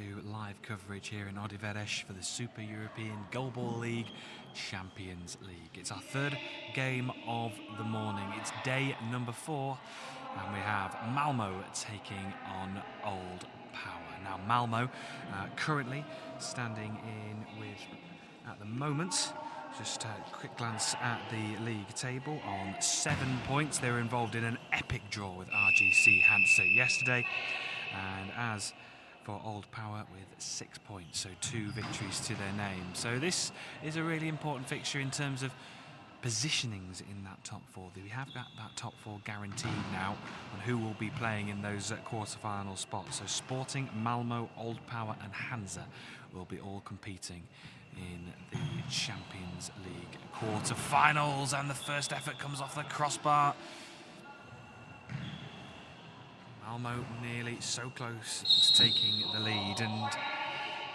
to live coverage here in VODAFONE for the Super European Goalball League Champions League. It's our third game of the morning. It's day number 4, and we have Malmo taking on Old Power. Now Malmo currently standing in with, at the moment, just a quick glance at the league table, on 7 points. They were involved in an epic draw with RGC Hansa yesterday, and as for Old Power with 6 points, so 2 victories to their name. So this is a really important fixture in terms of positionings in that top 4. We have got that top 4 guaranteed now on who will be playing in those quarter-final spots. So Sporting, Malmo, Old Power and Hansa will be all competing in the Champions League quarter-finals, and the first effort comes off the crossbar. Malmo nearly so close to taking the lead, and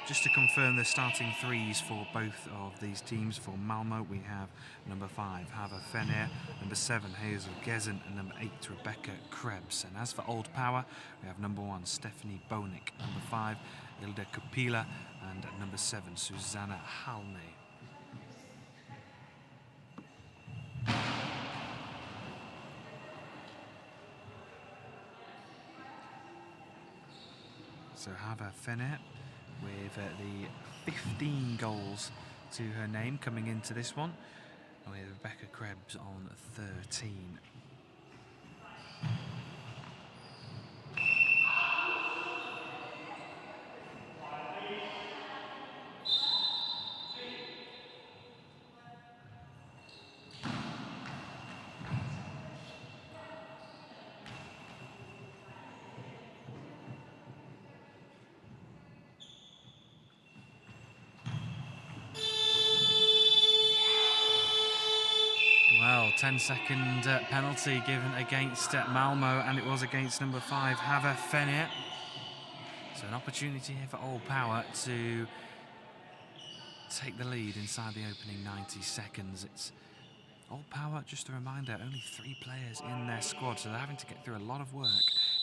just to confirm the starting 3s for both of these teams. For Malmo we have number 5 Hava Fenir, number 7 Hazel Gezen and number 8 Rebecca Krebs. And as for Old Power we have number 1 Stephanie Bonik, number 5 Ilda Kupila and number 7 Susanna Halme. So Hava Fenir with the 15 goals to her name coming into this one, with Rebecca Krebs on 13. Well, 10-second penalty given against Malmo, and it was against number 5 Hava Fenir. So an opportunity here for Old Power to take the lead inside the opening 90 seconds. It's Old Power, just a reminder, only 3 players in their squad, so they're having to get through a lot of work.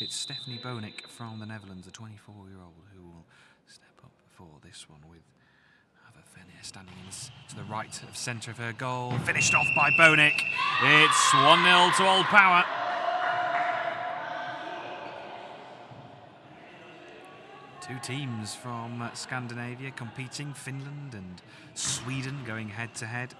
It's Stephanie Bonik from the Netherlands, a 24-year-old, who will step up for this one, with Fenir standing to the right of centre of her goal. Finished off by Bonik. It's 1-0 to Old Power. Two teams from Scandinavia competing, Finland and Sweden going head to head.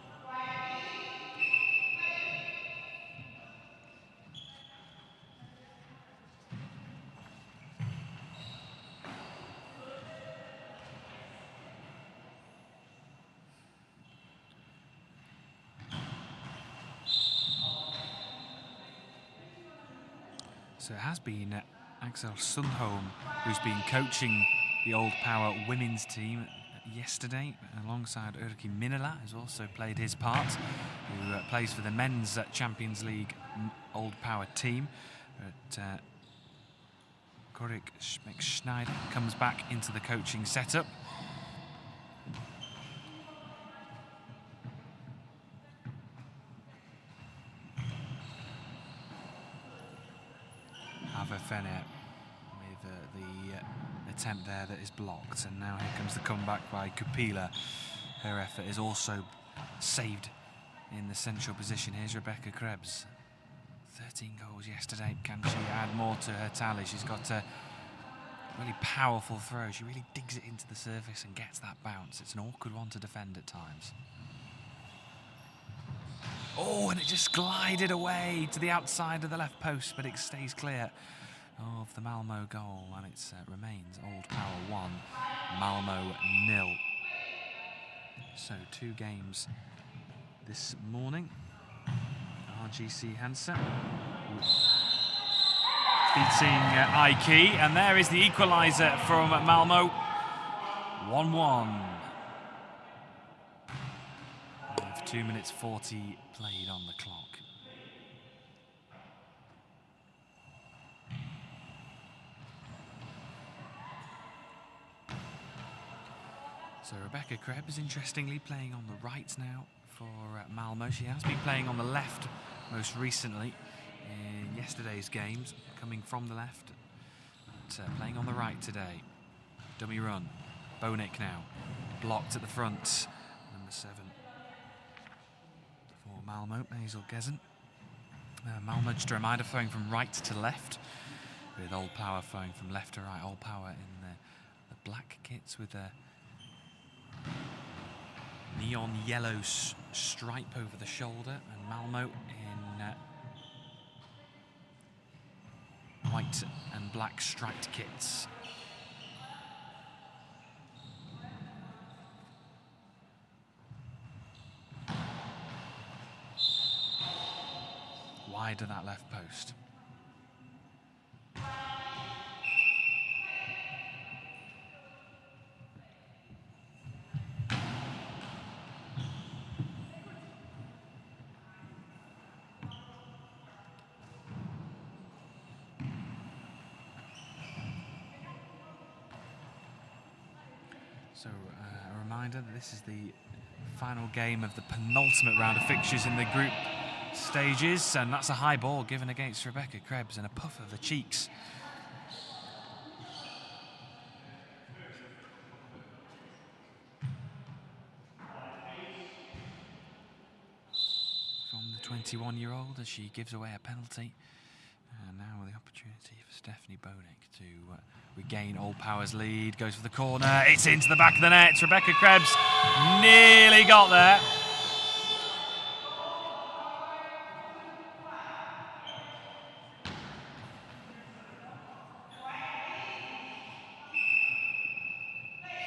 So it has been Axel Sundholm who's been coaching the Old Power women's team yesterday, alongside Erkki Minala, who's also played his part, who plays for the men's Champions League Old Power team. But Kuriakos comes back into the coaching setup. Hava Fenir with the attempt there that is blocked, and now here comes the comeback by Kupila. Her effort is also saved in the central position. Here's Rebecca Krebs. 13 goals yesterday. Can she add more to her tally? She's got a really powerful throw. She really digs it into the surface and gets that bounce. It's an awkward one to defend at times. Oh, and it just glided away to the outside of the left post, but it stays clear of the Malmo goal, and it remains Old Power 1, Malmo 0. So 2 games this morning. RGC Hansa beating Ike, and there is the equaliser from Malmo, 1-1. 2 minutes 40 played on the clock. So Rebecca Krebs, interestingly, playing on the right now for Malmo. She has been playing on the left most recently yesterday's games, coming from the left, but playing on the right today. Dummy run. Bonek now. Blocked at the front. Number 7 for Malmo, Hazel Gezen. Malmo, just a reminder, throwing from right to left, with Old Power throwing from left to right. Old Power in the black kits with a neon yellow stripe over the shoulder, and Malmo in white and black striped kits. Wide of that left post. So a reminder that this is the final game of the penultimate round of fixtures in the group stages, and that's a high ball given against Rebecca Krebs and a puff of the cheeks. From the 21-year-old as she gives away a penalty. And now the opportunity for Stephanie Bonek to regain Old Power's lead. Goes for the corner. It's into the back of the net. Rebecca Krebs nearly got there.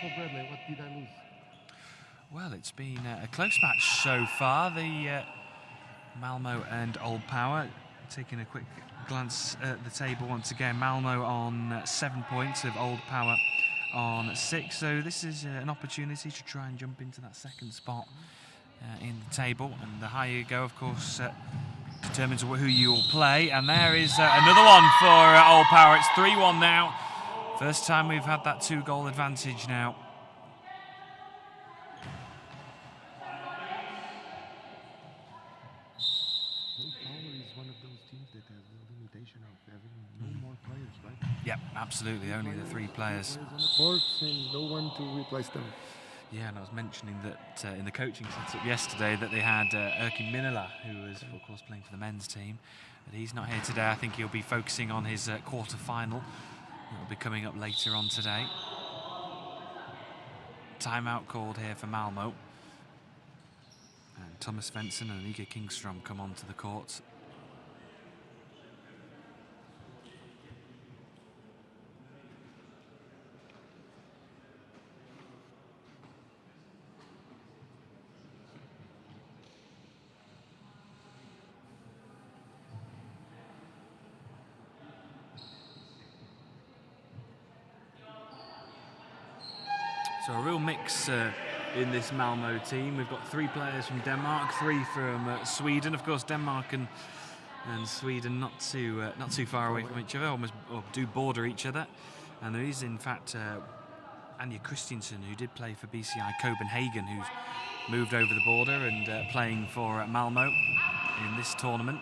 So Bradley, what did I lose? Well, it's been a close match so far. The Malmo and Old Power. Taking a quick glance at the table once again. Malmo on 7 points, of Old Power on 6. So this is an opportunity to try and jump into that second spot in the table. And the higher you go, of course, determines who you will play. And there is another one for Old Power. It's 3-1 now. First time we've had that 2-goal advantage now. Yep, absolutely. Only the 3 players. On the court and no one to replace them. Yeah, and I was mentioning that in the coaching setup yesterday that they had Erkin Minala, who was, of course, playing for the men's team. But he's not here today. I think he'll be focusing on his quarter-final. That'll be coming up later on today. Timeout called here for Malmo. And Thomas Svensson and Ika Kingstrom come onto the court. So a real mix in this Malmo team. We've got 3 players from Denmark, 3 from Sweden. Of course, Denmark and Sweden not too far away from each other, almost do border each other. And there is, in fact, Anja Christiansen, who did play for BCI Copenhagen, who's moved over the border and playing for Malmo in this tournament.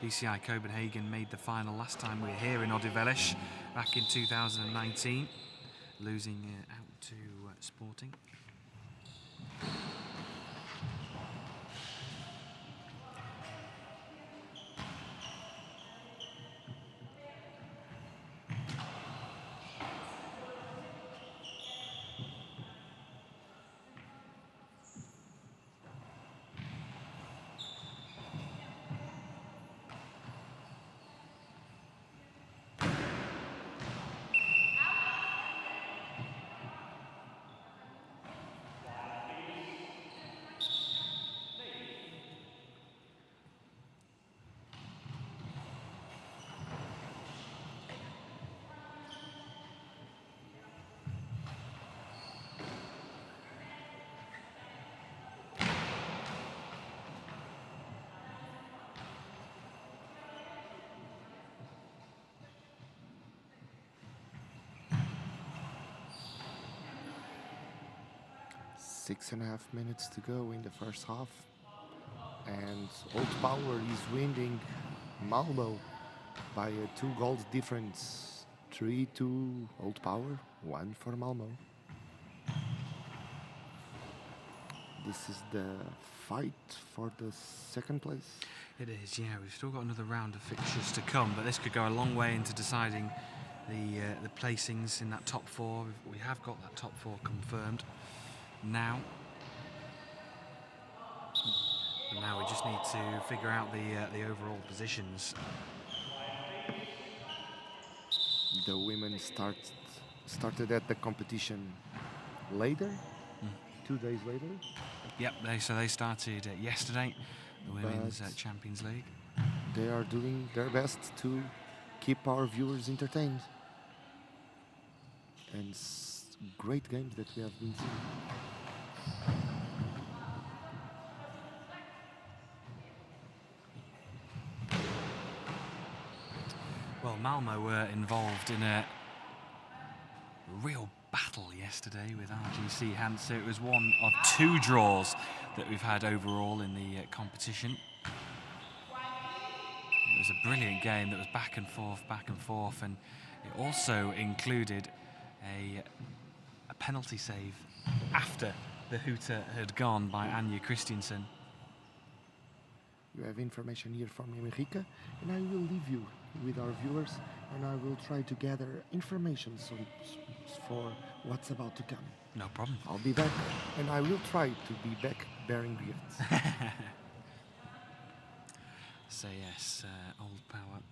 BCI Copenhagen made the final last time we were here in Odiveles back in 2019, losing out to Sporting. Six and a half minutes to go in the first half, and Old Power is winning Malmo by a 2 goals difference, 3-2 Old Power, 1 for Malmo. This is the fight for the second place. It is, yeah. We've still got another round of fixtures to come, but this could go a long way into deciding the placings in that top 4. We have got that top 4 confirmed now. But now we just need to figure out the overall positions. The women started at the competition later, 2 days later. Yep, so they started yesterday, the Women's Champions League. They are doing their best to keep our viewers entertained. And great games that we have been seeing. Well, Malmo were involved in a real battle yesterday with RGC Hansa. It was one of 2 draws that we've had overall in the competition. It was a brilliant game that was back and forth, and it also included a penalty save after the hooter had gone by Anja Christiansen. You have information here from Enrique, and I will leave you with our viewers, and I will try to gather information for what's about to come. No problem. I'll be back, and I will try to be back bearing gifts. So yes, Old Power.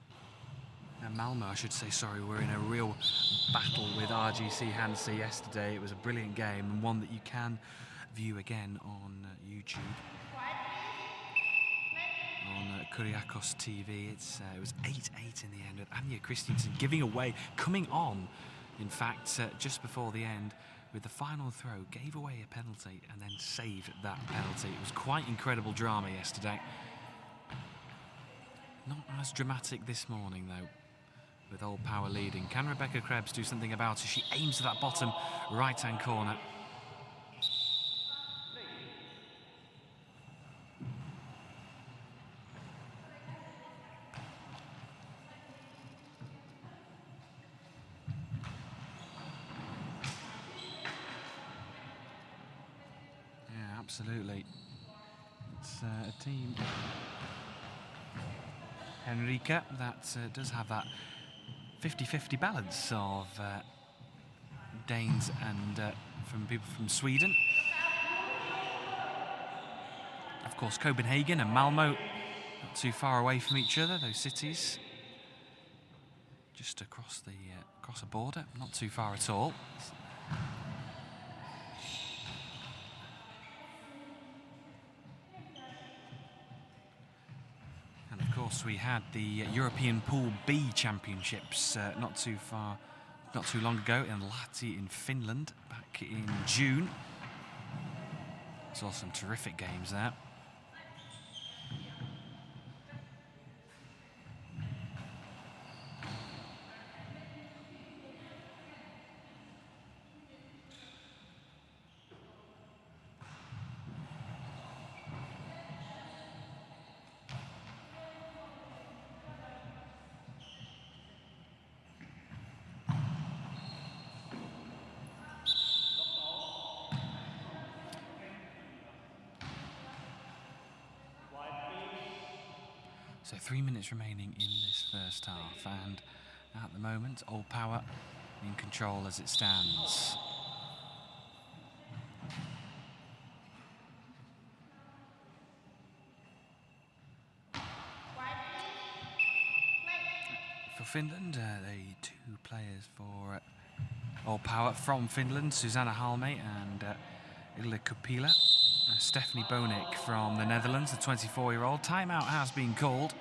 Malmo, I should say, sorry, were in a real battle with RGC Hansa yesterday. It was a brilliant game, and one that you can view again on YouTube. On Kuriakos TV. It was 8-8 in the end, with Anja Christiansen coming on, in fact, just before the end, with the final throw, gave away a penalty and then saved that penalty. It was quite incredible drama yesterday. Not as dramatic this morning, though, with Old Power leading. Can Rebecca Krebs do something about it? She aims to that bottom right-hand corner. Yeah, absolutely. It's a team, Henrika, that does have that 50-50 balance of Danes and from people from Sweden. Of course, Copenhagen and Malmo, not too far away from each other, those cities. Just across a border, not too far at all. Of course, we had the European Pool B Championships not too long ago in Lahti in Finland, back in June. Saw some terrific games there. So 3 minutes remaining in this first half, and at the moment, Old Power in control as it stands. For Finland, the 2 players for Old Power from Finland, Susanna Halme and Ilja Kupila. Stephanie Bonik from the Netherlands, the 24-year-old. Timeout has been called.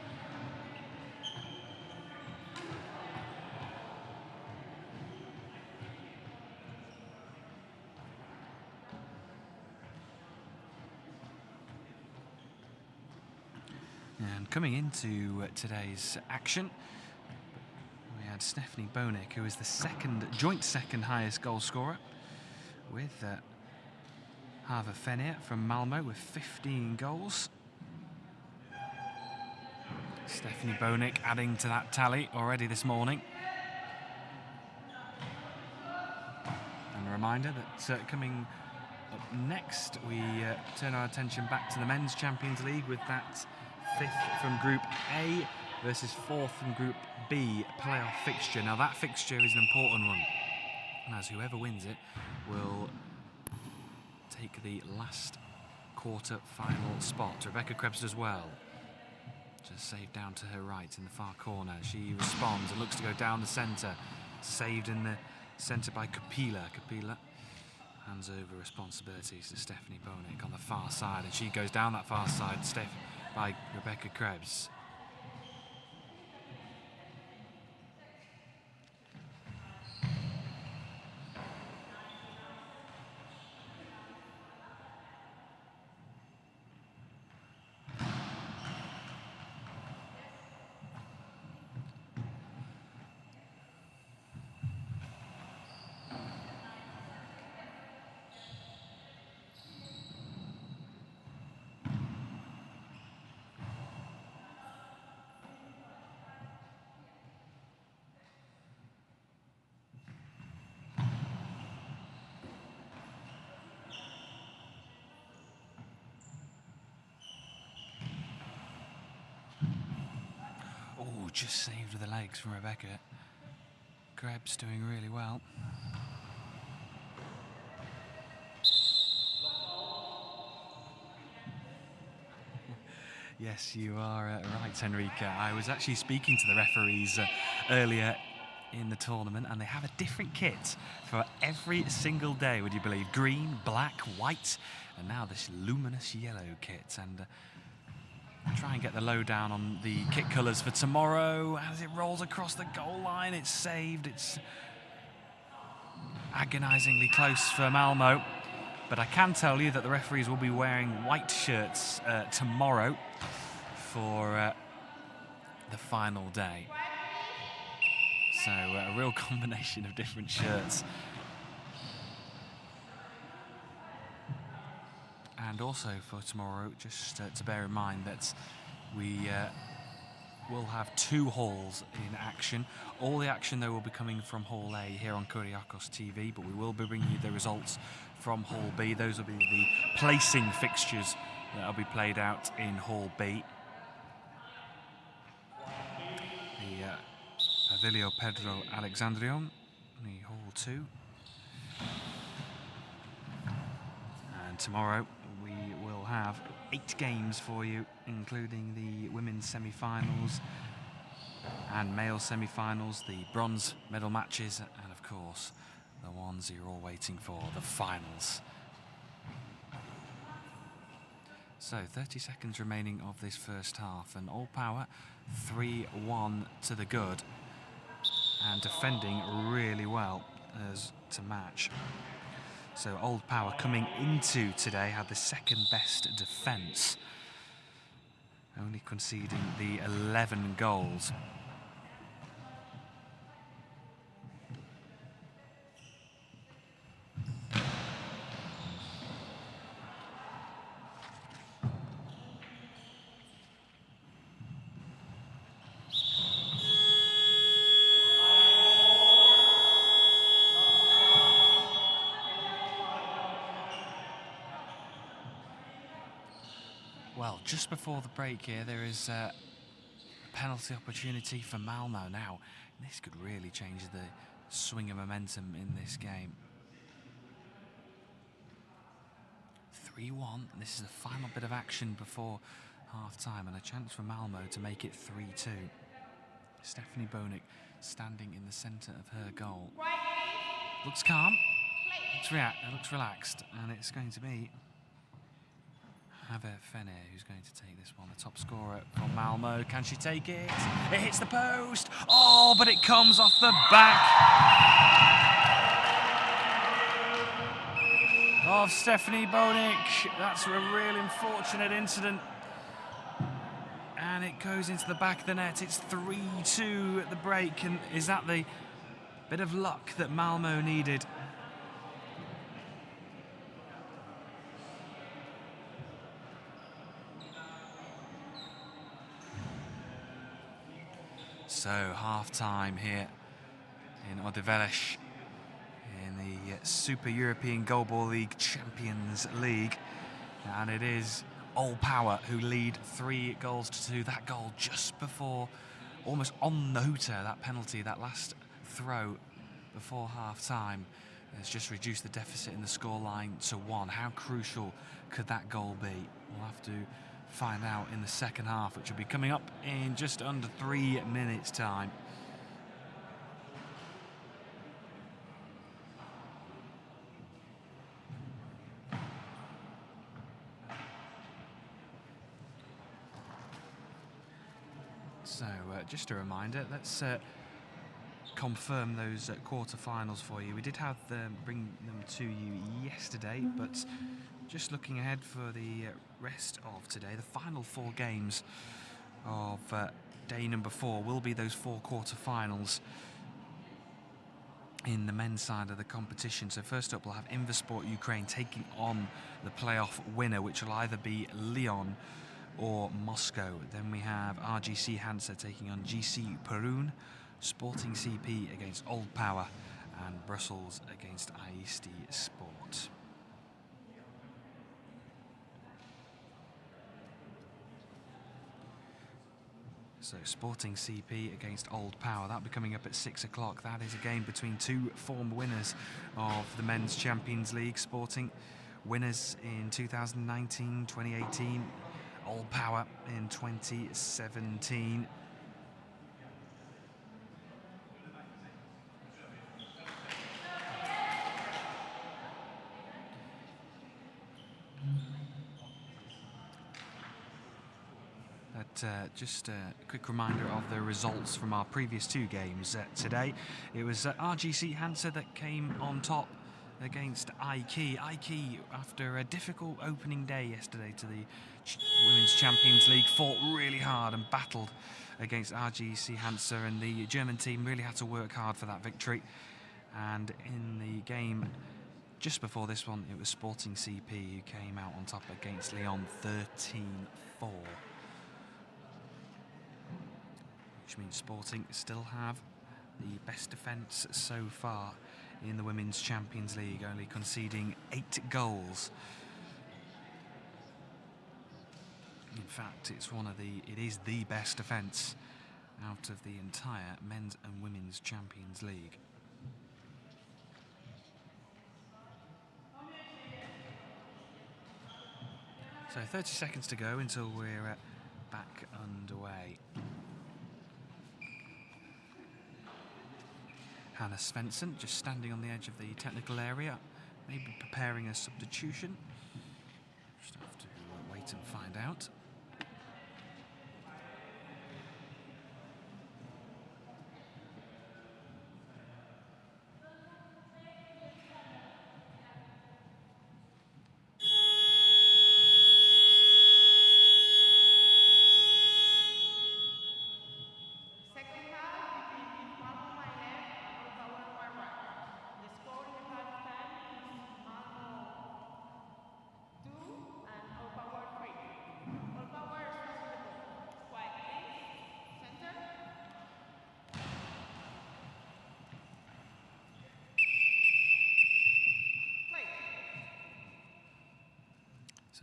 And coming into today's action, we had Stephanie Bonik, who is the joint second highest goal scorer, with Hava Fenir from Malmo with 15 goals. Stephanie Bonik adding to that tally already this morning. reminder that coming up next, we turn our attention back to the Men's Champions League with that 5th from Group A versus 4th from Group B playoff fixture. Now that fixture is an important one, as whoever wins it will take the last quarter-final spot. Rebecca Krebs as well. Just saved down to her right in the far corner. She responds and looks to go down the centre. Saved in the centre by Kapila. Kapila hands over responsibilities to Stephanie Bonik on the far side, and she goes down that far side, by Rebecca Krebs. Oh, just saved with the legs from Rebecca. Krebs doing really well. Yes, you are right, Enrica. I was actually speaking to the referees earlier in the tournament, and they have a different kit for every single day, would you believe? Green, black, white, and now this luminous yellow kit. And try and get the lowdown on the kit colours for tomorrow. As it rolls across the goal line, it's saved. It's agonisingly close for Malmo. But I can tell you that the referees will be wearing white shirts tomorrow for the final day. So a real combination of different shirts. And also for tomorrow, just to bear in mind that we will have 2 halls in action. All the action, though, will be coming from Hall A here on Kuriakos TV, but we will be bringing you the results from Hall B. Those will be the placing fixtures that will be played out in Hall B. The Avilio Pedro Alexandrion, the Hall 2. And tomorrow we will have 8 games for you, including the women's semi-finals and male semi-finals, the bronze medal matches, and of course the ones you're all waiting for, the finals. So 30 seconds remaining of this first half, and All Power 3-1 to the good, and defending really well as to match. So Old Power coming into today had the 2nd best defence, only conceding the 11 goals. Well, just before the break here, there is a penalty opportunity for Malmo now. This could really change the swing of momentum in this game. 3-1, this is the final bit of action before half-time, and a chance for Malmo to make it 3-2. Stephanie Bonik standing in the centre of her goal. Looks calm, looks relaxed, and it's going to be Have Fene who's going to take this one, the top scorer for Malmo. Can she take it? It hits the post. Oh, but it comes off the back of Stephanie Bonik. That's a real unfortunate incident. And it goes into the back of the net. It's 3-2 at the break. And is that the bit of luck that Malmo needed? So half-time here in VODAFONE in the Super European Goalball League Champions League. And it is Old Power who lead 3-2. That goal just before, almost on the hooter, that penalty, that last throw before half-time has just reduced the deficit in the scoreline to 1. How crucial could that goal be? We'll have to find out in the second half, which will be coming up in just under 3 minutes' time. So, just a reminder, let's confirm those quarter-finals for you. We did have them bring them to you yesterday, but just looking ahead for the rest of today, the final 4 games of day number 4 will be those 4 quarter-finals in the men's side of the competition. So first up, we'll have Inversport Ukraine taking on the playoff winner, which will either be Lyon or Moscow. Then we have RGC Hansa taking on GC Perun, Sporting CP against Old Power, and Brussels against Aisti Sport. So Sporting CP against Old Power, that'll be coming up at 6 o'clock. That is a game between 2 former winners of the Men's Champions League. Sporting winners in 2019, 2018, Old Power in 2017. Just a quick reminder of the results from our previous 2 games today. It was RGC Hansa that came on top against IKEA. IKEA, after a difficult opening day yesterday to the Women's Champions League, fought really hard and battled against RGC Hansa, and the German team really had to work hard for that victory. And in the game just before this one, it was Sporting CP who came out on top against Lyon 13-4. Which means Sporting still have the best defence so far in the Women's Champions League, only conceding 8 goals. In fact, it is the best defence out of the entire Men's and Women's Champions League. So 30 seconds to go until we're back underway. Hannah Svensson just standing on the edge of the technical area, maybe preparing a substitution. Just have to wait and find out.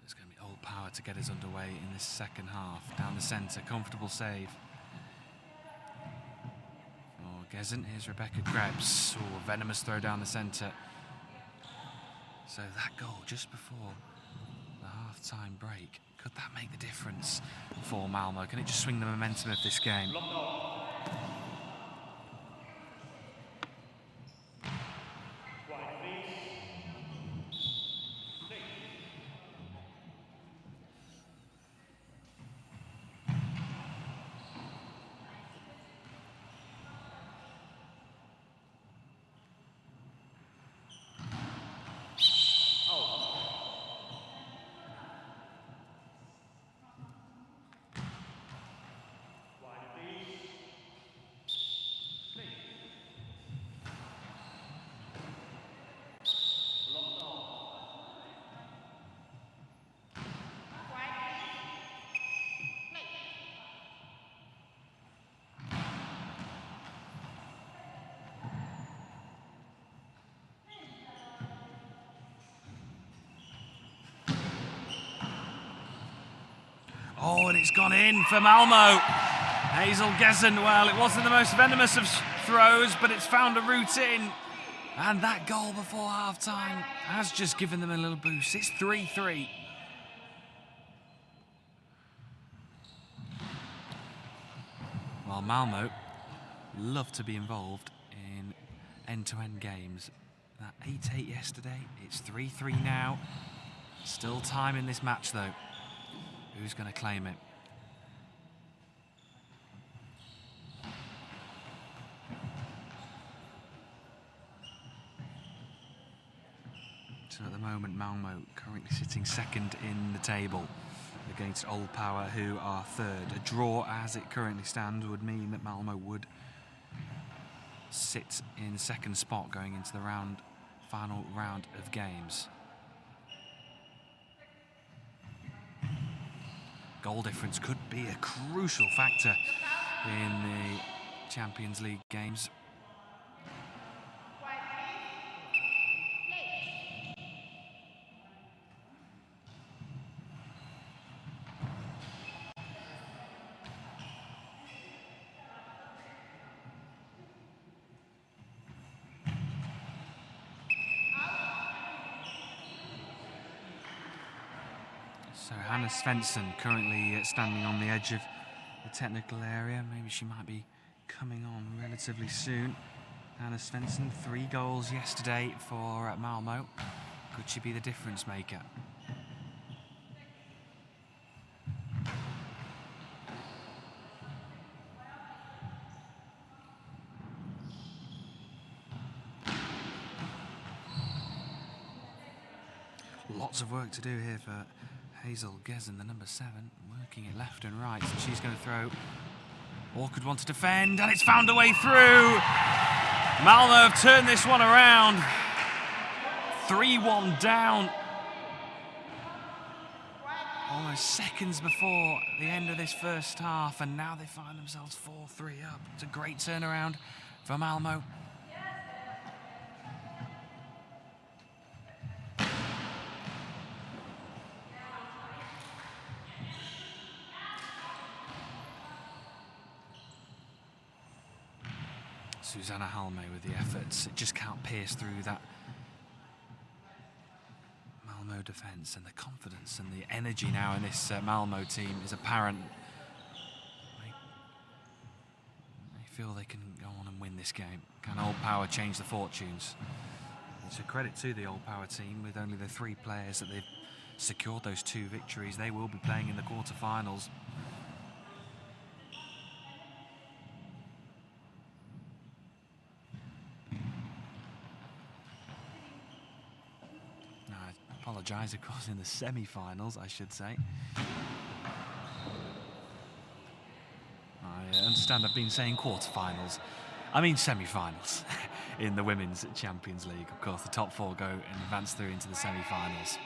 It's going to be Old Power to get us underway in this second half. Down the centre, comfortable save. Oh, Gezant, here's Rebecca Krebs. Oh, venomous throw down the centre. So that goal just before the half-time break, could that make the difference for Malmo? Can it just swing the momentum of this game? Oh, and it's gone in for Malmo. Hazel Gezen, well, it wasn't the most venomous of throws, but it's found a route in. And that goal before half-time has just given them a little boost. It's 3-3. Well, Malmo love to be involved in end-to-end games. That 8-8 yesterday, it's 3-3 now. Still time in this match, though. Who's going to claim it? So at the moment, Malmo currently sitting second in the table against Old Power, who are third. A draw as it currently stands would mean that Malmo would sit in second spot going into the final round of games. Goal difference could be a crucial factor in the Champions League games. So Hannah Svensson currently standing on the edge of the technical area. Maybe she might be coming on relatively soon. Hannah Svensson, 3 goals yesterday for Malmo. Could she be the difference maker? Lots of work to do here for Hazel Gezen, the number 7, working it left and right. So she's going to throw. Orchard wants to defend, and it's found a way through. Malmo have turned this one around. 3-1 down. Almost seconds before the end of this first half, and now they find themselves 4-3 up. It's a great turnaround for Malmo. Susanna Halme with the efforts. It just can't pierce through that Malmo defence, and the confidence and the energy now in this Malmo team is apparent. They feel they can go on and win this game. Can Old Power change the fortunes? It's a credit to the Old Power team. With only the 3 players that they've secured those 2 victories, they will be playing in the quarter-finals. Apologise, of course, in the semi-finals, I should say. I understand I've been saying quarter-finals. I mean semi-finals in the Women's Champions League. Of course, the top 4 go and advance through into the semi-finals.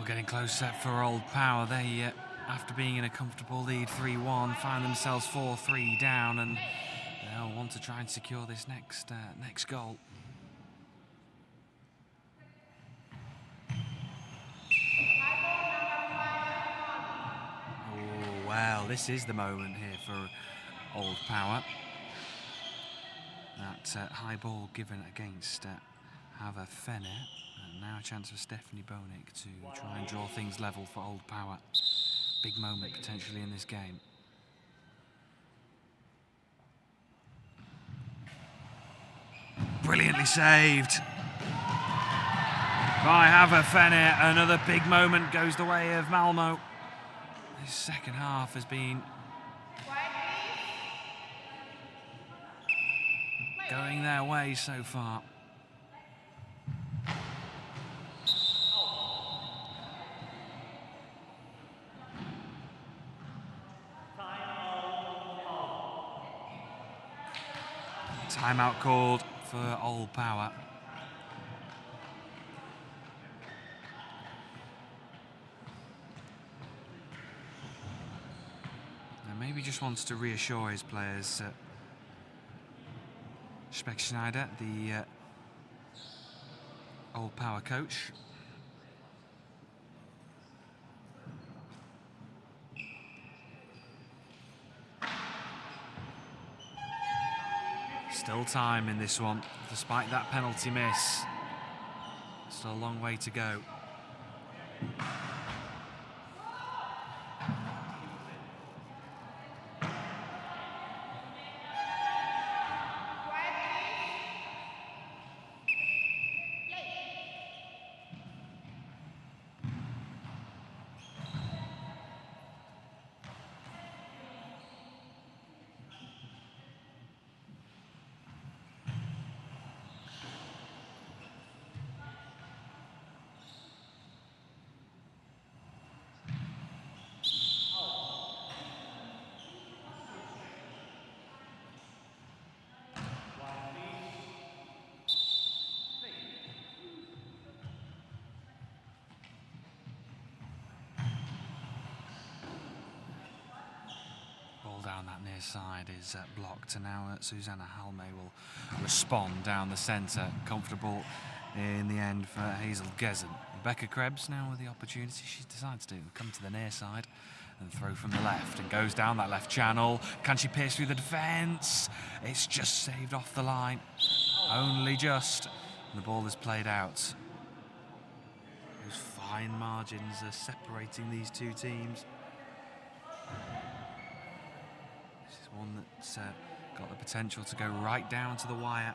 Getting close set for Old Power. They, after being in a comfortable lead 3-1, find themselves 4-3 down, and they'll want to try and secure this next goal. Oh, well, this is the moment here for Old Power. That high ball given against VODAFONE. And now a chance for Stephanie Bonik to try and draw things level for Old Power. Big moment potentially in this game. Brilliantly saved by VODAFONE. Another big moment goes the way of Malmo. This second half has been going their way so far. Timeout called for Old Power. And maybe just wants to reassure his players. Speckschneider, the Old Power coach. Still time in this one, despite that penalty miss. Still a long way to go. Down that near side is blocked, and now Susanna Halme will respond down the centre. Comfortable in the end for Hazel Gezen. Rebecca Krebs now with the opportunity. She decides to come to the near side and throw from the left, and goes down that left channel. Can she pierce through the defence? It's just saved off the line. Only just. And the ball is played out. Those fine margins are separating these two teams. One that's got the potential to go right down to the wire.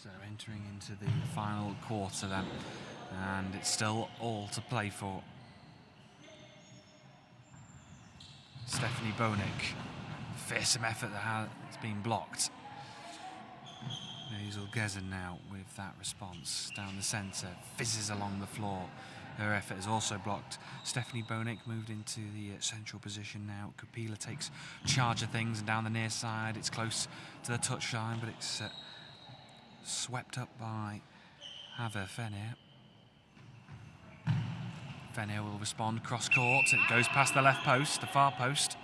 So entering into the final quarter then, and it's still all to play for. Stephanie Bonik, fearsome effort that has been blocked. Hazel Gezen now with that response down the centre, fizzes along the floor. Her effort is also blocked. Stephanie Bonik moved into the central position now. Kapila takes charge of things, and down the near side, it's close to the touchline, but it's swept up by VODAFONE. Fenner will respond cross court. It goes past the left post, the far post.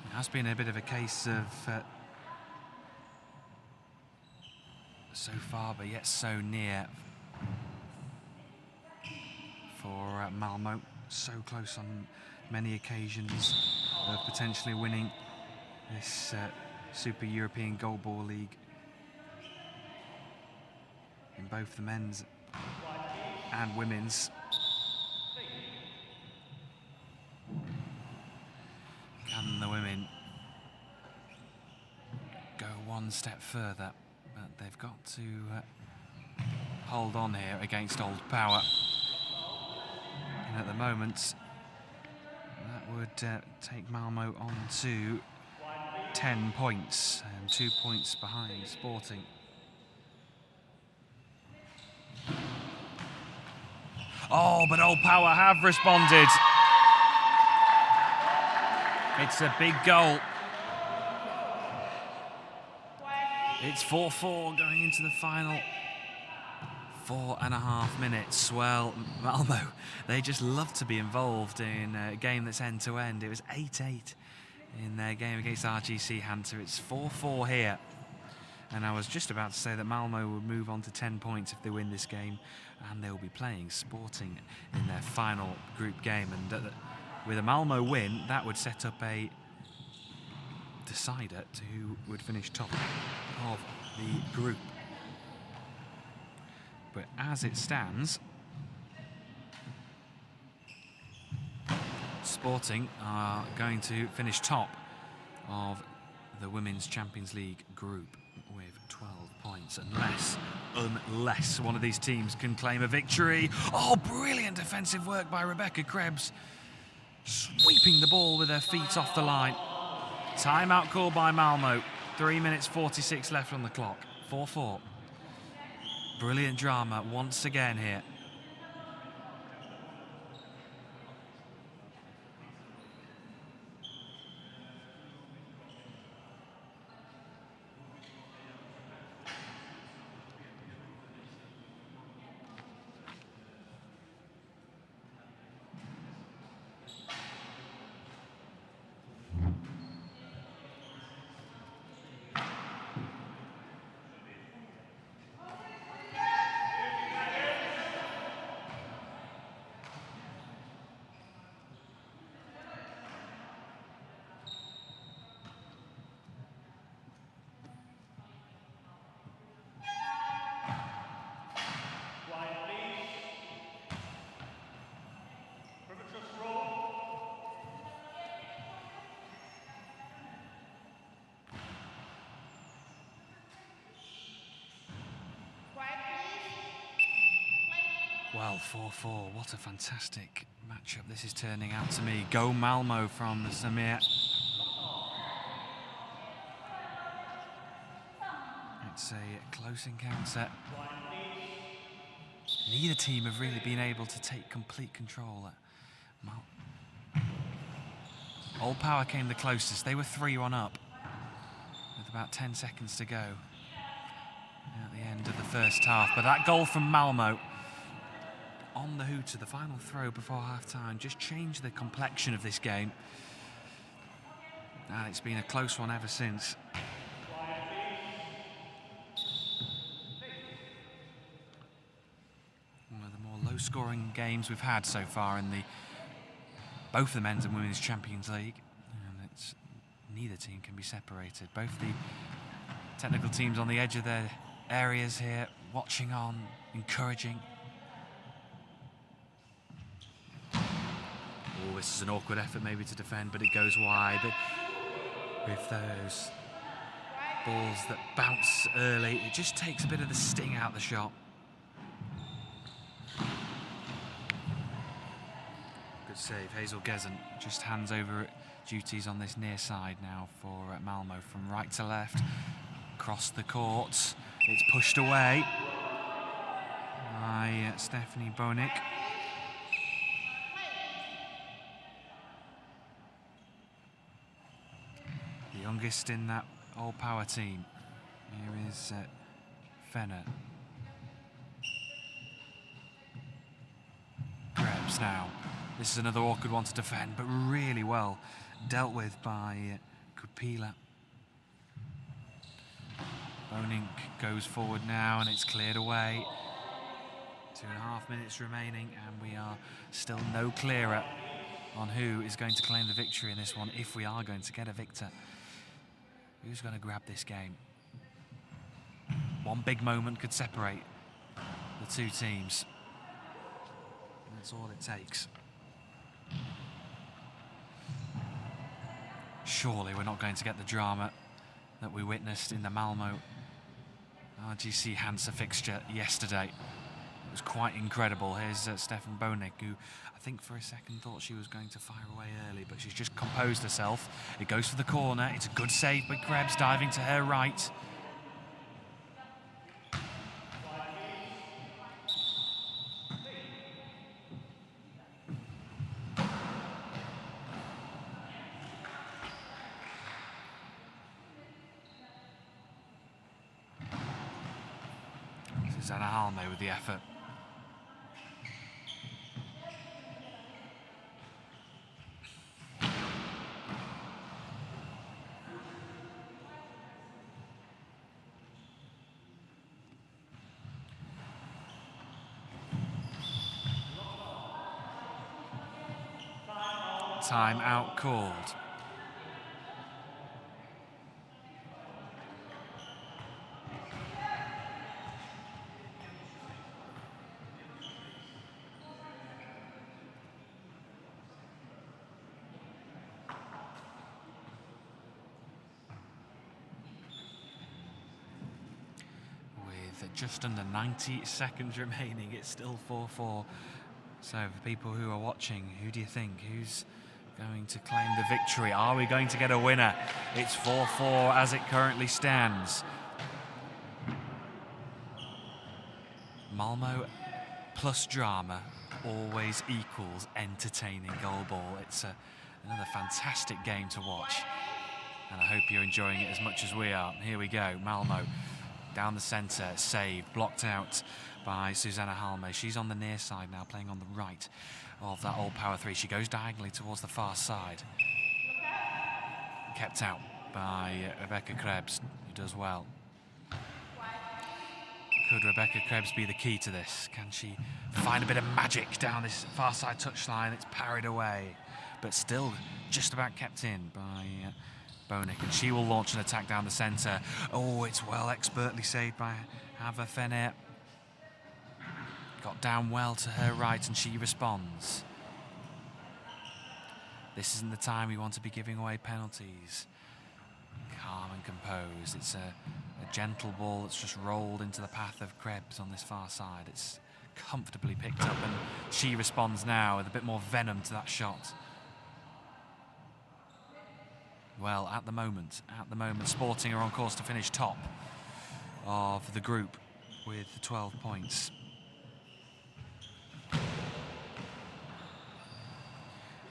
It has been a bit of a case of so far, but yet so near for Malmo. So close on many occasions of potentially winning this Super European Goalball League in both the men's and women's. Can the women step further, but they've got to hold on here against Old Power. And at the moment, that would take Malmo on to 10 points and 2 points behind Sporting. Oh, but Old Power have responded. It's a big goal. It's 4-4 going into the final 4.5 minutes. Well, Malmo, they just love to be involved in a game that's end-to-end. It was 8-8 in their game against RGC Hunter. It's 4-4 here. And I was just about to say that Malmo would move on to 10 points if they win this game, and they'll be playing Sporting in their final group game. And with a Malmo win, that would set up a decider to who would finish top of the group. But as it stands, Sporting are going to finish top of the Women's Champions League group with 12 points, unless one of these teams can claim a victory. Oh, brilliant defensive work by Rebecca Krebs, sweeping the ball with her feet off the line. Timeout call by Malmo. 3 minutes 46 left on the clock. 4-4. Brilliant drama once again here. Well, 4-4, what a fantastic matchup this is turning out to me. Go Malmo from Samir. It's a close encounter. Neither team have really been able to take complete control. Old Power came the closest. They were 3-1 up with about 10 seconds to go at the end of the first half. But that goal from Malmo on the hooter, the final throw before half-time, just changed the complexion of this game. And it's been a close one ever since. One of the more low-scoring games we've had so far in both the men's and women's Champions League. And neither team can be separated. Both the technical teams on the edge of their areas here, watching on, encouraging. Oh, this is an awkward effort maybe to defend, but it goes wide. With those balls that bounce early, it just takes a bit of the sting out of the shot. Good save. Hazel Gezen just hands over duties on this near side now for Malmo. From right to left, across the court. It's pushed away by Stephanie Bonik. The youngest in that Old Power team. Here is Fenner. Krebs now. This is another awkward one to defend, but really well dealt with by Kupila. Boning goes forward now, and it's cleared away. 2.5 minutes remaining, and we are still no clearer on who is going to claim the victory in this one, if we are going to get a victor. Who's going to grab this game? One big moment could separate the two teams. And that's all it takes. Surely we're not going to get the drama that we witnessed in the Malmo RGC Hansa fixture yesterday. It was quite incredible. Here's Stefan Bonek, who I think for a second thought she was going to fire away early, but she's just composed herself. It goes for the corner. It's a good save by Krebs, diving to her right. Susanna Halme with the effort. Time out called. With just under 90 seconds remaining, it's still 4-4. So for people who are watching, who do you think? Who's going to claim the victory? Are we going to get a winner? It's 4-4 as it currently stands. Malmo plus drama always equals entertaining goalball. It's another fantastic game to watch, and I hope you're enjoying it as much as we are. Here we go, Malmo down the centre, saved, blocked out by Susanna Halme. She's on the near side now, playing on the right of that old power three. She goes diagonally towards the far side. Kept out by Rebecca Krebs, who does well. Could Rebecca Krebs be the key to this? Can she find a bit of magic down this far side touchline? It's parried away, but still just about kept in by Bonek, and she will launch an attack down the centre. Oh, it's well expertly saved by Ava Fener. Got down well to her right, and she responds. This isn't the time we want to be giving away penalties. Calm and composed. It's a gentle ball that's just rolled into the path of Krebs on this far side. It's comfortably picked up, and she responds now with a bit more venom to that shot. Well, at the moment, Sporting are on course to finish top of the group with 12 points.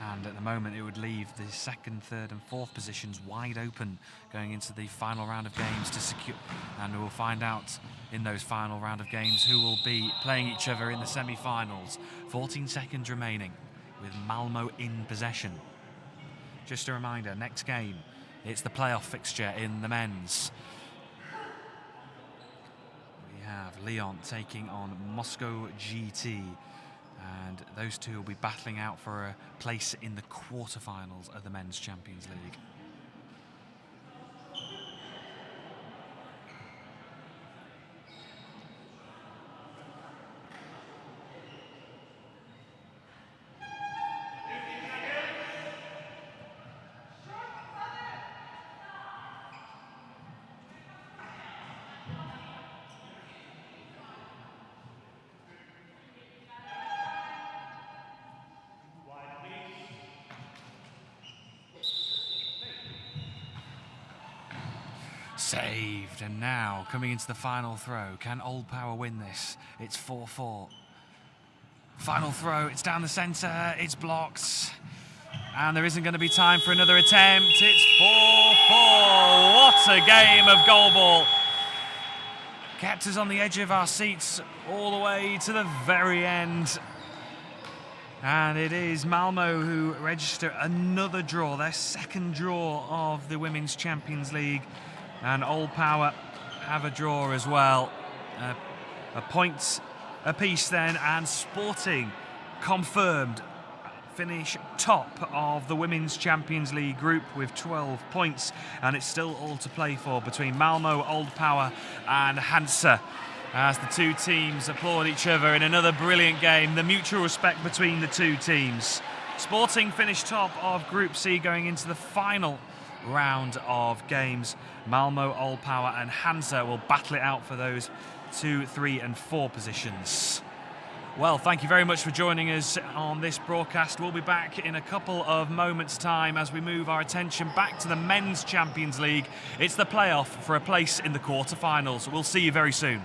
And at the moment, it would leave the second, third and fourth positions wide open going into the final round of games to secure. And we'll find out in those final round of games who will be playing each other in the semi-finals. 14 seconds remaining with Malmo in possession. Just a reminder, next game, it's the playoff fixture in the men's. We have Lyon taking on Moscow GT, and those two will be battling out for a place in the quarterfinals of the Men's Champions League. Saved, and now coming into the final throw. Can Old Power win this? It's 4-4. Final throw, it's down the centre, it's blocked. And there isn't going to be time for another attempt. It's 4-4. What a game of goalball. Kept us on the edge of our seats all the way to the very end. And it is Malmo who register another draw, their second draw of the Women's Champions League. And Old Power have a draw as well. A point apiece then, and Sporting confirmed finish top of the Women's Champions League group with 12 points. And it's still all to play for between Malmo, Old Power and Hansa, as the two teams applaud each other in another brilliant game. The mutual respect between the two teams. Sporting finished top of Group C going into the final round of games. Malmo, Old Power and Hansa will battle it out for those 2, 3 and 4 positions. Well, thank you very much for joining us on this broadcast. We'll be back in a couple of moments' time as we move our attention back to the Men's Champions League. It's the playoff for a place in the quarter-finals. We'll see you very soon.